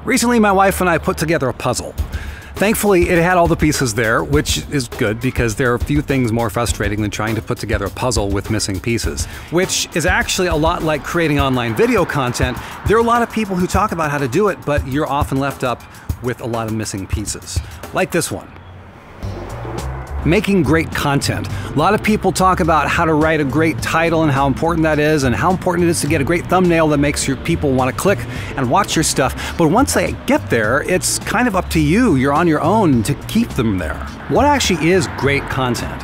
Recently, my wife and I put together a puzzle. Thankfully, it had all the pieces there, which is good because there are few things more frustrating than trying to put together a puzzle with missing pieces, which is actually a lot like creating online video content. There are a lot of people who talk about how to do it, but you're often left up with a lot of missing pieces, like this one. Making great content. A lot of people talk about how to write a great title and how important that is and how important it is to get a great thumbnail that makes your people want to click and watch your stuff. But once they get there, it's kind of up to you. You're on your own to keep them there. What actually is great content?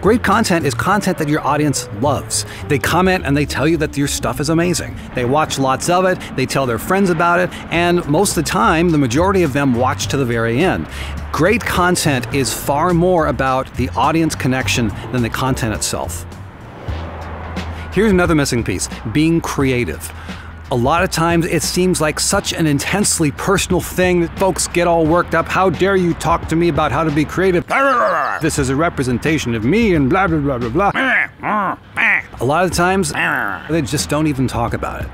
Great content is content that your audience loves. They comment and they tell you that your stuff is amazing. They watch lots of it, they tell their friends about it, and most of the time, the majority of them watch to the very end. Great content is far more about the audience connection than the content itself. Here's another missing piece: being creative. A lot of times it seems like such an intensely personal thing that folks get all worked up. How dare you talk to me about how to be creative? This is a representation of me and blah, blah, blah, blah, blah. A lot of times they just don't even talk about it.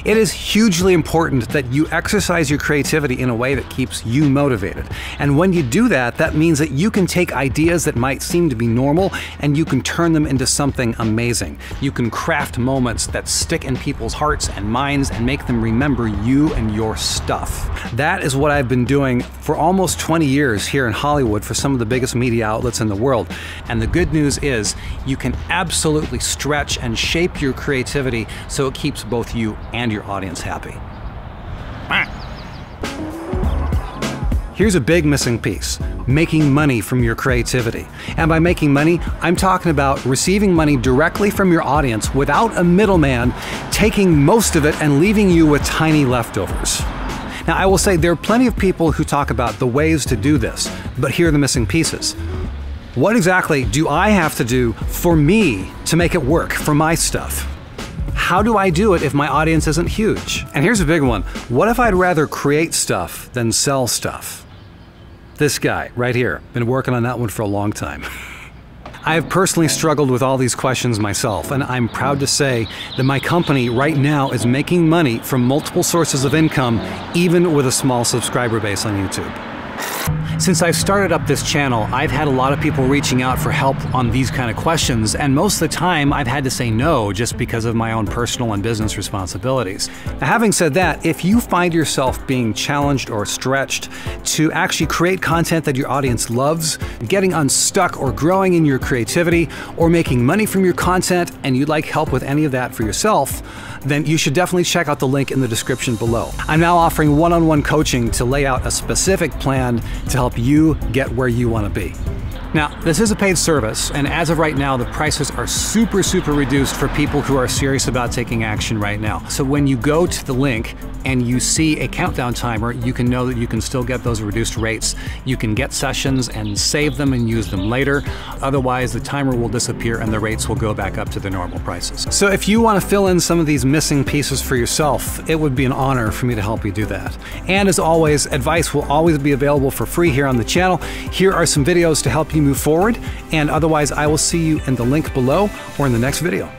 It is hugely important that you exercise your creativity in a way that keeps you motivated. And when you do that, that means that you can take ideas that might seem to be normal and you can turn them into something amazing. You can craft moments that stick in people's hearts and minds and make them remember you and your stuff. That is what I've been doing for almost 20 years here in Hollywood for some of the biggest media outlets in the world. And the good news is you can absolutely stretch and shape your creativity so it keeps both you and your audience happy. Here's a big missing piece: making money from your creativity. And by making money, I'm talking about receiving money directly from your audience without a middleman taking most of it and leaving you with tiny leftovers. Now, I will say there are plenty of people who talk about the ways to do this, but here are the missing pieces. What exactly do I have to do for me to make it work for my stuff? How do I do it if my audience isn't huge? And here's a big one. What if I'd rather create stuff than sell stuff? This guy right here, been working on that one for a long time. I have personally struggled with all these questions myself, and I'm proud to say that my company right now is making money from multiple sources of income, even with a small subscriber base on YouTube. Since I've started up this channel, I've had a lot of people reaching out for help on these kind of questions, and most of the time I've had to say no just because of my own personal and business responsibilities. Now, having said that, if you find yourself being challenged or stretched to actually create content that your audience loves, getting unstuck or growing in your creativity, or making money from your content, and you'd like help with any of that for yourself, then you should definitely check out the link in the description below. I'm now offering one-on-one coaching to lay out a specific plan to help you get where you want to be. Now, this is a paid service, and as of right now, the prices are super reduced for people who are serious about taking action right now. So when you go to the link and you see a countdown timer, you can know that you can still get those reduced rates. You can get sessions and save them and use them later. Otherwise, the timer will disappear and the rates will go back up to the normal prices. So if you want to fill in some of these missing pieces for yourself, it would be an honor for me to help you do that. And as always, advice will always be available for free here on the channel. Here are some videos to help you move forward, and otherwise I will see you in the link below or in the next video.